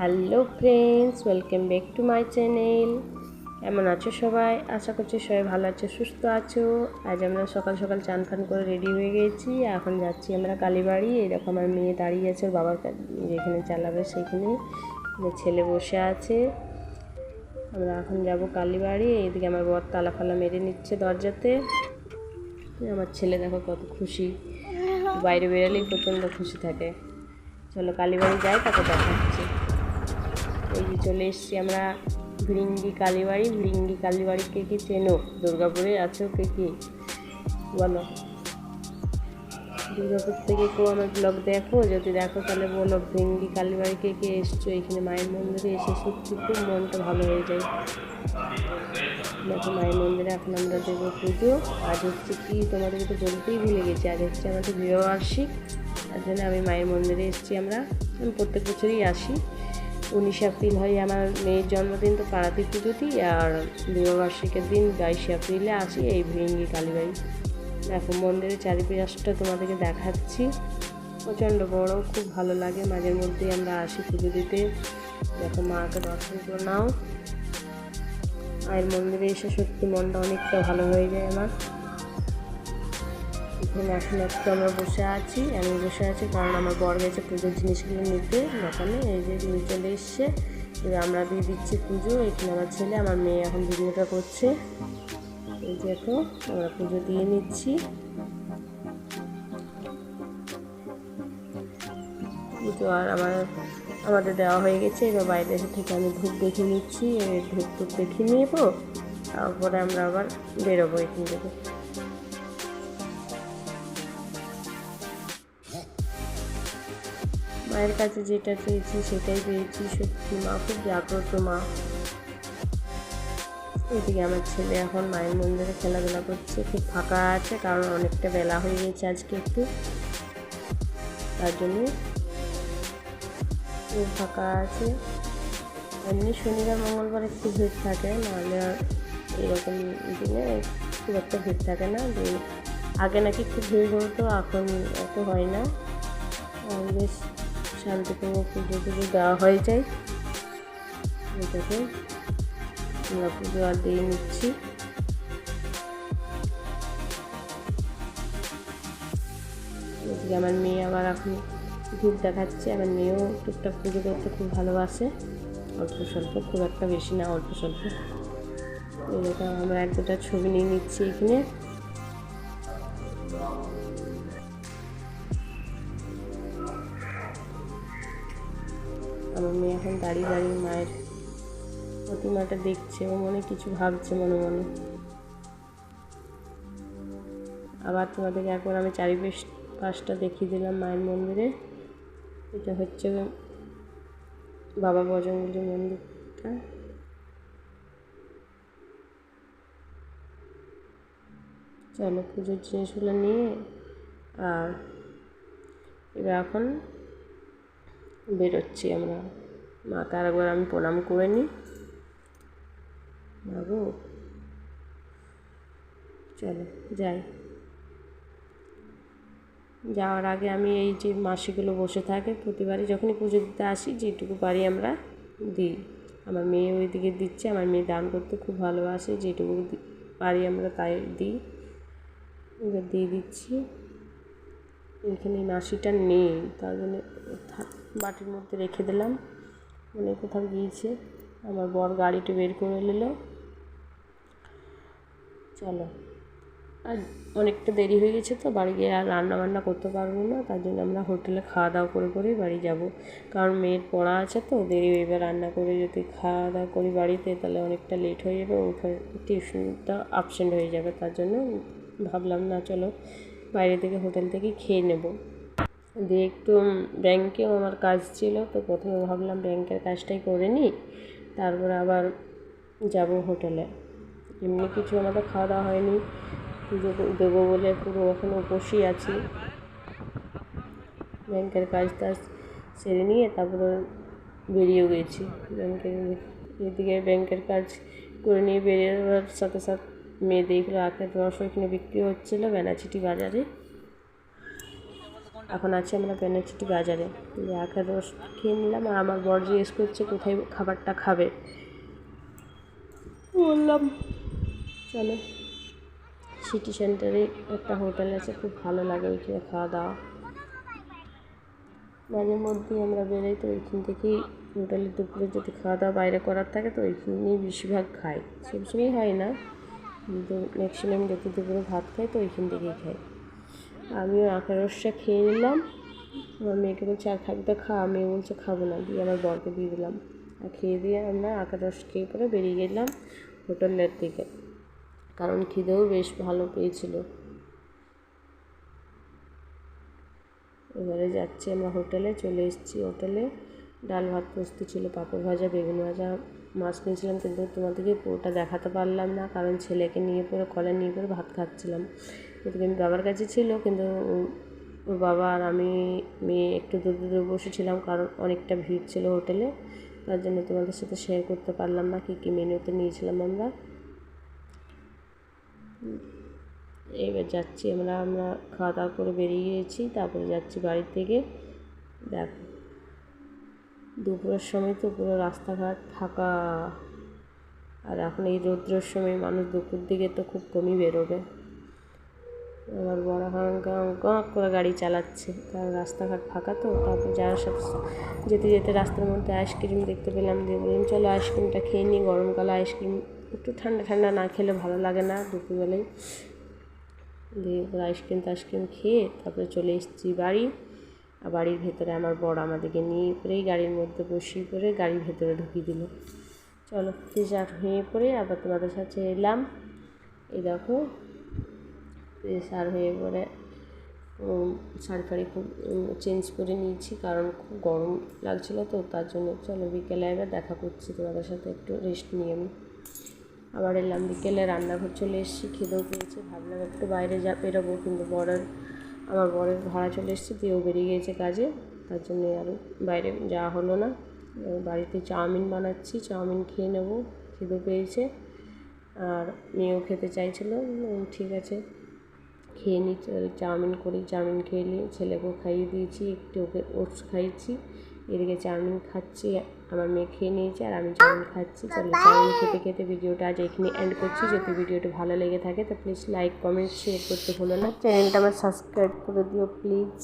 Hello friends, welcome back to my channel. কেমন আছো সবাই? আশা করছি সবাই ভালো আছো, সুস্থ আছো। আজ আমরা সকাল সকাল চান ফান করে রেডি হয়ে গেছি। এখন যাচ্ছি আমরা কালীবাড়ি। এরকম আমার মেয়ে দাঁড়িয়ে আছে, বাবার যেখানে চালাবে সেখানে ছেলে বসে আছে। আমরা এখন যাব কালীবাড়ি। এইদিকে আমার বর তালা ফালা মেরে নিচ্ছে দরজাতে। আমার ছেলে দেখো কত খুশি, বাইরে বেরোলেই প্রচণ্ড খুশি থাকে। চলো কালীবাড়ি যাই, তাকে দেখাচ্ছি। এই যে চলে এসেছি আমরা ভিড়িঙ্গি কালীবাড়ি। ভিড়িঙ্গি কালীবাড়ি কে কি চেনো? দুর্গাপুরে আছো কে কি বলো? দুর্গাপুর থেকে কেউ আমার ব্লগ দেখো? যদি দেখো তাহলে বলো ভিড়িঙ্গি কালীবাড়ি কে কে এসছো। এখানে মায়ের মন্দিরে এসে সত্যি খুব মনটা ভালো হয়ে যায়। দেখো মায়ের মন্দিরে এখন আমরা দেবো পুজো। আজ হচ্ছে কি, তোমাদেরকে তো বলতেই ভুলে গেছি, আজ হচ্ছে আমাদের বিবাহবার্ষিক। তার জন্য আমি মায়ের মন্দিরে এসেছি। আমি প্রত্যেক বছরই আসি। 19 এপ্রিল হয় আমার মেয়ের জন্মদিন, তো পাড়াতে পুজো দিই। আর বিবাহবার্ষিকের দিন 22 এপ্রিলে আসি এই ভিড়িঙ্গি কালীবাড়ি। দেখো মন্দিরের চারিপাশটা তোমাদেরকে দেখাচ্ছি। প্রচণ্ড বড়, খুব ভালো লাগে। মাঝের মধ্যেই আমরা আসি পুজো দিতে। দেখো মাকে দর্শন করে নাও। মায়ের মন্দিরে এসে সত্যি মনটা অনেকটা ভালো হয়ে যায় আমার। এখানে এখন একটু আমরা বসে আছি, আমি বসে আছি কারণ আমার বর গেছে পুজোর জিনিসগুলো নিতে দোকানে। এই যে নিয়ে চলে এসছে, এবার আমরা দিয়ে দিচ্ছি পুজো। এখানে আমার ছেলে, আমার মেয়ে এখন ভিডিওটা করছে। এই যে দেখো আমরা পুজো দিয়ে নিচ্ছি। পুজো আর আমাদের দেওয়া হয়ে গেছে। এবার বাইরে থেকে আমি ধূপ দেখে নিচ্ছি। ধূপ দেখে নেবো, তারপরে আমরা আবার বেরোবো এখান থেকে। মায়ের কাছে যেটা চেয়েছি সেটাই পেয়েছি। সত্যি মা খুব জাগ্রত মা। এদিকে আমার ছেলে এখন মায়ের মন্দিরে খেলাধুলা করছে। খুব ফাঁকা আছে কারণ অনেকটা বেলা হয়ে গেছে আজকে একটু, তার জন্য খুব ফাঁকা আছে। এমনি শনিবার মঙ্গলবার একটু ভিড় থাকে, নাহলে এরকম দিনে খুব একটা ভিড় থাকে না। আগে নাকি খুব ভিড় হতো, এখন এত হয় না। বেশ শান্তিপূর্ণ পুজো দেওয়া হয়ে যায়। এটাকে আমরা পুজো আর দিয়ে নিচ্ছি। এদিকে আমার মেয়ে আবার এখন ধূপ দেখাচ্ছে। আমার মেয়েও টুকটাক পুজো করতে খুব ভালোবাসে, অল্প স্বল্প, খুব একটা বেশি না, অল্প স্বল্প। এরকম আমরা এক দুটা ছবি নিয়ে নিচ্ছি এখানে। আমার মেয়ে এখন দাঁড়িয়ে দাঁড়িয়ে মায়ের প্রতিমাটা দেখছে। ও মনে কিছু ভাবছে মনে মনে। আবার তোমাদেরকে একবার আমি চারিপাশটা দেখিয়ে দিলাম মায়ের মন্দিরে। এটা হচ্ছে বাবা বজরঙ্গলির মন্দিরটা। চলো পুজোর জিনিসগুলো নিয়ে আর এবার এখন বেরোচ্ছি আমরা। মাকে আরেকবার আমি প্রণাম করে নিই। বাবু চলো যাই। যাওয়ার আগে আমি এই যে মাসিগুলো বসে থাকে প্রতিবারই যখনই পুজো দিতে আসি, যেটুকু পারি আমরা দিই। আমার মেয়ে ওইদিকে দিচ্ছে। আমার মেয়ে দান করতে খুব ভালোবাসে, যেটুকু পারি আমরা তাই দিই। এবার দিয়ে দিচ্ছি। এখানে মাসিটা নেই, তার জন্য বাটির মধ্যে রেখে দিলাম, মানে কোথাও গিয়েছে। আমার বর গাড়িটা বের করে নিল। চলো, আর অনেকটা দেরি হয়ে গেছে, তো বাড়ি গিয়ে আর রান্না বান্না করতে পারবো না। তার জন্য আমরা হোটেলে খাওয়া দাওয়া করেই বাড়ি যাব। কারণ মেয়ের পড়া আছে, তো দেরি হয়ে যাবে। রান্না করে যদি খাওয়া দাওয়া করি বাড়িতে, তাহলে অনেকটা লেট হয়ে যাবে, ওখানে টিউশনটা অ্যাবসেন্ট হয়ে যাবে। তার জন্য ভাবলাম না, চলো বাইরে থেকে হোটেল থেকে খেয়ে নেব। দিয়ে একটু ব্যাংকেও আমার কাজ ছিল, তো প্রথমে ভাবলাম ব্যাংকের কাজটাই করে নিই, তারপরে আবার যাব হোটেলে। এমনি কিছু আমাদের খাওয়া দাওয়া হয়নি, পুজো দেবো বলে পুরো এখনও উপোসই আছি। ব্যাংকের কাজ টাজ সেরে নিয়ে তারপরে বেরিয়েও গেছি এদিকে ব্যাংকের কাজ করে নিয়ে বেরিয়ে সাথে সাথে মেয়ে দেখলো আখের রস ওইখানে বিক্রি হচ্ছিলো বেনাচিটি বাজারে। এখন আছি আমরা পেনাচুটি বাজারে, আখের রস খেয়ে নিলাম। আর আমার বর জিজ্ঞেস করছে কোথায় খাবারটা খাবে, বললাম চলো সিটি সেন্টারে একটা হোটেল আছে, খুব ভালো লাগে ওইখানে খাওয়া দাওয়া। মাঝে মধ্যেই আমরা বেরোই, তো ওইখান থেকেই হোটেলে দুপুরে যদি খাওয়া দাওয়া বাইরে করার থাকে তো ওইখানেই বেশিরভাগ খাই। সবসময় হয় না, কিন্তু ম্যাক্সিমাম যদি দুপুরে ভাত খাই তো ওইখান থেকেই খাই। আমিও আখের রসটা খেয়ে নিলাম। আমার মেয়েকে বলছে আর খাবি খা, মেয়ে বলছে খাবো না, দিয়ে আমার বরকে দিয়ে দিলাম। আর খেয়ে দিয়ে আমরা আখের রস খেয়ে পরে বেরিয়ে গেলাম হোটেলের দিকে, কারণ খিদেও বেশ ভালো পেয়েছিল। এবারে যাচ্ছি আমরা হোটেলে, চলে এসেছি হোটেলে। ডাল ভাত পোস্ত ছিল, পাঁপড় ভাজা, বেগুন ভাজা, মাছ নিয়েছিলাম, কিন্তু তোমাদেরকে পুরোটা দেখাতে পারলাম না, কারণ ছেলেকে নিয়ে পরে কলে নিয়ে পরে ভাত খাচ্ছিলাম। এদিকে আমি বাবার কাছে ছিল, কিন্তু ওর বাবা আর আমি মেয়ে একটু দূরে বসেছিলাম, কারণ অনেকটা ভিড় ছিল হোটেলে, তার জন্য তোমাদের সাথে শেয়ার করতে পারলাম না কী কী মেনুতে নিয়েছিলাম আমরা। এবার যাচ্ছি আমরা খাওয়া দাওয়া করে বেরিয়ে গিয়েছি, তারপরে যাচ্ছি বাড়ির থেকে। দেখো দুপুরের সময় তো পুরো রাস্তাঘাট ফাঁকা, আর এখন এই রৌদ্রের সময় মানুষ দুপুর দিকে তো খুব কমই বেরোবে। আমার বড় গাঁ করে গাড়ি চালাচ্ছে, কারণ রাস্তাঘাট ফাঁকা তো। তারপর যাওয়ার সাথে যেতে যেতে রাস্তার মধ্যে আইসক্রিম দেখতে পেলাম, দিয়ে বললাম চলো আইসক্রিমটা খেয়ে নিই, গরমকালে আইসক্রিম একটু ঠান্ডা ঠান্ডা না খেলে ভালো লাগে না দুপুরবেলায়। দিয়ে আইসক্রিম খেয়ে তারপরে চলে এসেছি বাড়ি। আর বাড়ির ভেতরে আমার বর আমাদেরকে নিয়ে পরেই গাড়ির মধ্যে বসিয়ে পরে গাড়ির ভেতরে ঢুকিয়ে দিল। চলো ফ্রেশ হয়ে পরে আবার তোমাদের সাথে এলাম। এই দেখো ফ্রেশ হয়ে পরে শাড়ি ফাড়ি খুব চেঞ্জ করে নিয়েছি, কারণ খুব গরম লাগছিলো তো, তার জন্য। চলো বিকেলে এবার দেখা করছি তোমাদের সাথে, একটু রেস্ট নিয়ে আমি আবার এলাম। বিকেলে রান্নাঘর চলে এসেছি, খিদেও পেয়েছে, ভাবলাম একটু বাইরে বেরোবো, কিন্তু আমার বরের ভাড়া চলে এসেছে, দিয়েও বেরিয়ে গিয়েছে কাজে, তার জন্য আর বাইরে যাওয়া হলো না। বাড়িতে চাউমিন বানাচ্ছি, চাউমিন খেয়ে নেবো, খিদে পেয়েছে। আর মেয়েও খেতে চাইছিল, ঠিক আছে খেয়ে নিই, চাউমিন খেয়ে নিই। ছেলেকেও খাইয়ে দিয়েছি, একটু ওকে ওটস খাইয়েছি, এদিকে চাউমিন খাচ্ছি। আমার মেয়ে খেয়ে নিয়েছে আর আমি চাউমিন খাচ্ছি। চলো চাউমিন খেতে খেতে ভিডিওটা আজ এখানে এন্ড করছি। যদি ভিডিওটা ভালো লেগে থাকে তো প্লিজ লাইক কমেন্ট শেয়ার করতে ভুলো না। চ্যানেলটা আমার সাবস্ক্রাইব করে দিও প্লিজ।